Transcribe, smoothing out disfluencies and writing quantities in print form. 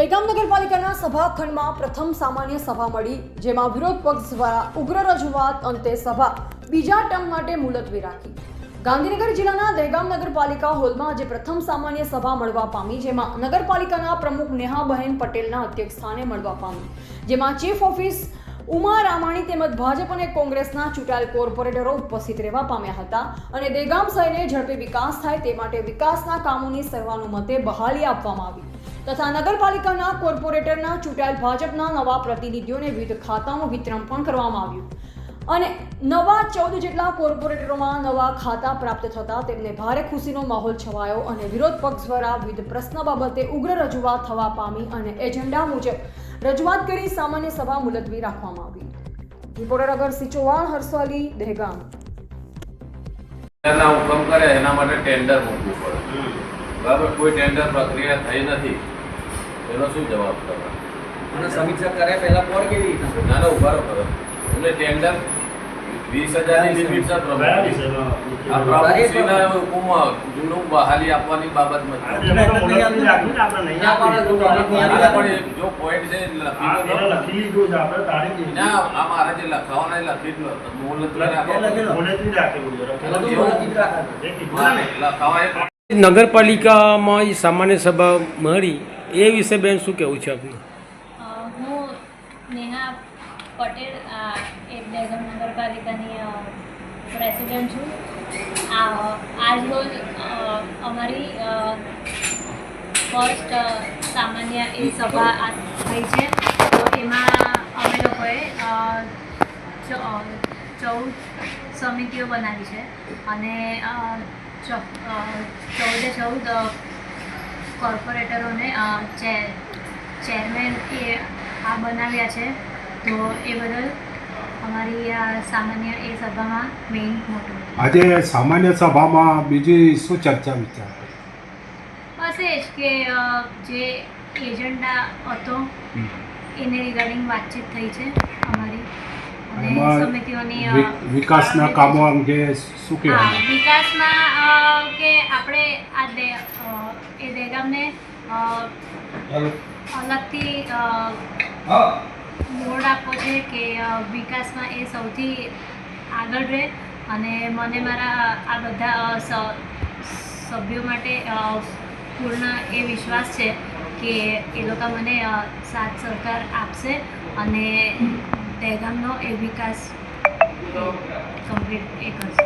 દહેગામ નગરપાલિકાના સભાખંડમાં પ્રથમ સામાન્ય સભા મળી, જેમાં વિરોધ પક્ષ દ્વારા ઉગ્ર રજૂઆત અંતે સભા બીજા ટર્મ માટે મુલતવી રાખી। ગાંધીનગર જિલ્લાના દહેગામ નગરપાલિકા હોલમાં આજે પ્રથમ સામાન્ય સભા મળવા પામી, જેમાં નગરપાલિકાના પ્રમુખ નેહાબહેન પટેલના અધ્યક્ષસ્થાને મળવા પામી, જેમાં ચીફ ઓફિસ ઉમા રામાણી તેમજ ભાજપ અને કોંગ્રેસના ચૂંટાયેલ કોર્પોરેટરો ઉપસ્થિત રહેવા પામ્યા હતા અને દહેગામ શહેરને ઝડપી વિકાસ થાય તે માટે વિકાસના કામોની સર્વાનુમતે બહાલી આપવામાં આવી તથા નગરપાલિકાના કોર્પોરેટરના ચૂંટાયેલ ભાજપના નવા પ્રતિનિધિઓને વિવિધ ખાતાનું વિતરણ પણ કરવામાં આવ્યું અને નવા 14 જેટલા કોર્પોરેટરોમાં નવા ખાતા પ્રાપ્ત થતા તેમને ભારે ખુશીનો માહોલ છવાયો અને વિરોધ પક્ષ દ્વારા વિવિધ પ્રશ્ન બાબતે ઉગ્ર રજૂઆત થવા પામી અને એજન્ડા મુજબ રજૂઆત કરી સામાન્ય સભા મુલતવી રાખવામાં આવી। રિપોર્ટર અગરસિંહ ચૌહાણ, હર્ષવાલી, દહેગામ। હુકમ કરે એના માટે ટેન્ડર મૂકવું પડે, બરાબર? કોઈ ટેન્ડર પ્રક્રિયા થઈ નથી, એનો શું જવાબ કરવા? અને સમીક્ષા કરે પહેલા કોણ કેવી રીતે નાનો ઉભારો કરો એમને ટેન્ડર 20,000 ની લિમિટ છે આ પ્રમુખશ્રીના હુકમમાં જૂનું બહાલી આપવાની બાબતમાં જો પોઈન્ટ છે લખી લીધું છે આપણે તારીખ ના આ મારા જે લખાવાના લખી મુલતવી રાખો નગરપાલિકામાં સામાન્ય સભા મળી એ વિશે બેન શું કહેવું છે આપનું? હું નેહા પટેલ એક દહેગામ નગરપાલિકાની પ્રેસિડેન્ટ છું। આજ રોજ અમારી ફર્સ્ટ સામાન્ય એ સભા થઈ છે, તો એમાં અમે લોકોએ 14 સમિતિઓ બનાવી છે અને 14 કોર્પોરેટરોને ચેરમેન એ આ બનાવ્યા છે, તો એ બદલ અમારી આ સામાન્ય એ સભામાં મેઇન મોટું આજે સામાન્ય સભામાં બીજી શું ચર્ચા વિચાર? બસ એ જ કે જે એજન્ડા હતો એને રિગાર્ડિંગ વાતચીત થઈ છે અમારી અને સમિતિઓની વિકાસના કામો અંગે શું કહેવાય? વિકાસના કે આપણે આ એ દહેગામને અલગથી મોડ આપવો છે કે વિકાસમાં એ સૌથી આગળ રહે અને મને મારા આ બધા સભ્યો માટે પૂર્ણ એ વિશ્વાસ છે કે એ લોકો મને સાથ સહકાર આપશે અને દહેગામનો એ વિકાસ કમ્પ્લીટ એ કરશે।